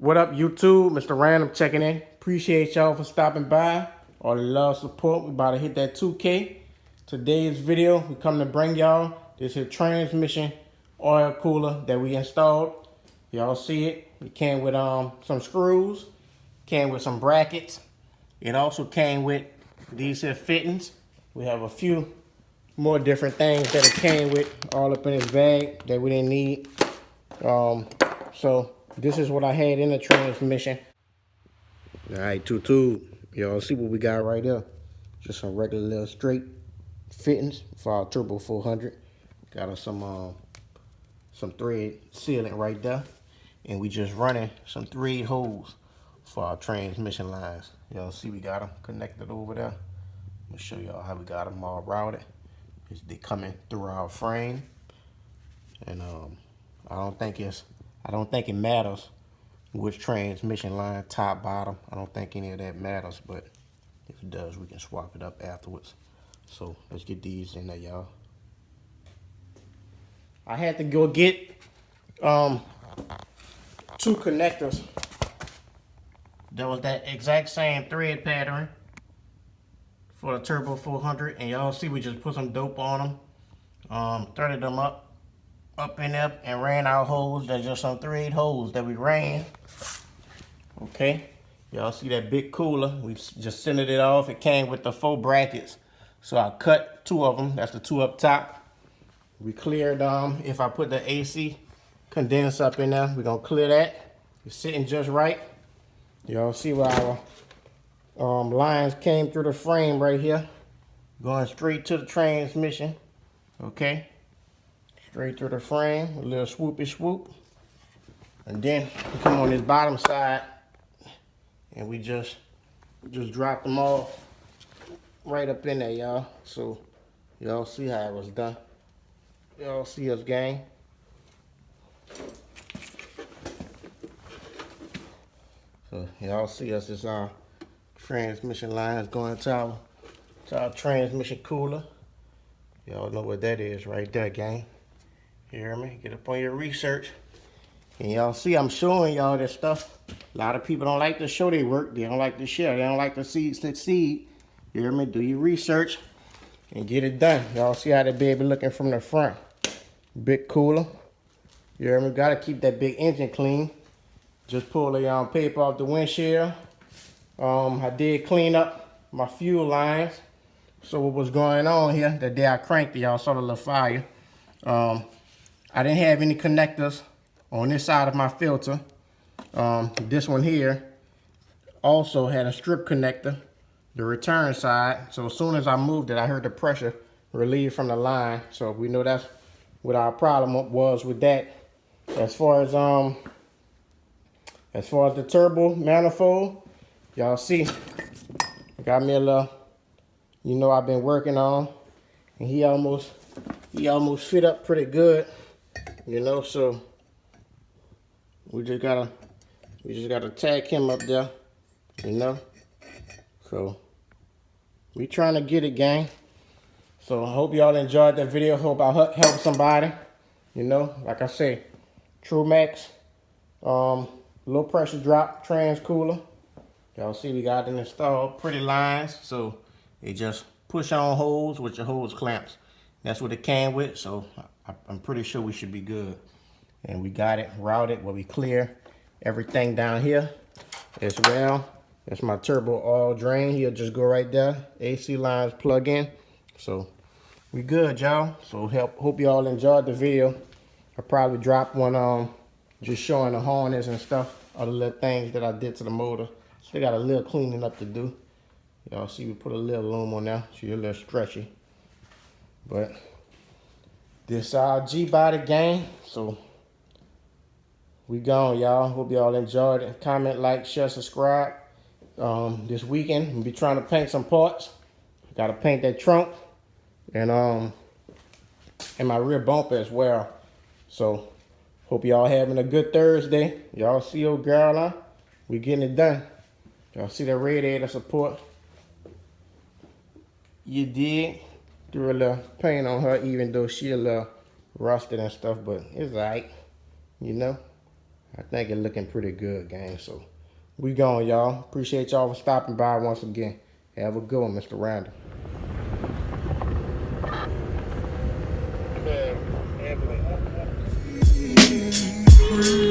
What up, YouTube? Mr. Random checking in. Appreciate y'all for stopping by. All the love, support. We about to hit that 2K. Today's video, we come to bring y'all this here transmission oil cooler that we installed. Y'all see it. It came with some screws, came with some brackets. It also came with these here fittings. We have a few more different things that it came with all up in this bag that we didn't need. So this is what I had in the transmission. All right, YouTube, y'all see what we got right there. Just some regular little straight fittings for our Turbo 400. Got us some thread sealant right there. And we just running some thread holes for our transmission lines. Y'all see we got them connected over there. I'm gonna show y'all how we got them all routed. They coming through our frame. And I don't think it matters which transmission line, top, bottom. I don't think any of that matters, but if it does, we can swap it up afterwards. So let's get these in there, y'all. I had to go get two connectors. That was that exact same thread pattern for the Turbo 400, and y'all see we just put some dope on them, threaded them up in there and ran our hose. There's just some thread holes that we ran. Okay, y'all see that big cooler? We just centered it off. It came with the 4 brackets, so I cut 2 of them. That's the 2 up top. We cleared if I put the AC condenser up in there, we're gonna clear that. It's sitting just right. Y'all see where our lines came through the frame right here, going straight to the transmission. Okay, straight through the frame, a little swoopy swoop. And then we come on this bottom side and we just drop them off right up in there, y'all. So y'all see how it was done. Y'all see us, gang. So y'all see us, it's our transmission lines going to our transmission cooler. Y'all know what that is right there, gang. You hear me? Get up on your research. And y'all see I'm showing y'all this stuff. A lot of people don't like to show their work. They don't like to share. They don't like to succeed. You hear me? Do your research and get it done. Y'all see how that baby looking from the front. Big cooler. You hear me? Gotta keep that big engine clean. Just pull the paper off the windshield. I did clean up my fuel lines. So what was going on here, the day I cranked it, y'all saw the little fire. I didn't have any connectors on this side of my filter. This one here also had a strip connector, the return side. So as soon as I moved it, I heard the pressure relieve from the line. So we know that's what our problem was with that. As far as the turbo manifold, y'all see, I got me a little, I've been working on, and he almost fit up pretty good, so we just gotta tag him up there, so we trying to get it, gang. So I hope y'all enjoyed that video. Hope I helped somebody. Like I say, TrueMax low pressure drop trans cooler. Y'all see we got it installed, pretty lines, so it just push on holes with your hose clamps. That's what it came with, so I'm pretty sure we should be good. And we got it routed where we clear everything down here as well. That's my turbo oil drain. He'll just go right there. AC lines plug in. So we good, y'all. So hope y'all enjoyed the video. I probably dropped one just showing the harness and stuff, other little things that I did to the motor. Still got a little cleaning up to do. Y'all see we put a little loom on there, so you're a little stretchy. But this our Gbody gang, so we gone, y'all. Hope y'all enjoyed it. Comment, like, share, subscribe. This weekend, we'll be trying to paint some parts. Gotta paint that trunk and my rear bumper as well. So hope y'all having a good Thursday. Y'all see old girl, huh? We getting it done. Y'all see that radiator support? You did. Threw a little paint on her, even though she a little rusted and stuff, but it's alright, I think it's looking pretty good, gang. So we gone, y'all. Appreciate y'all for stopping by once again. Have a good one, Mr. Randall. Yeah,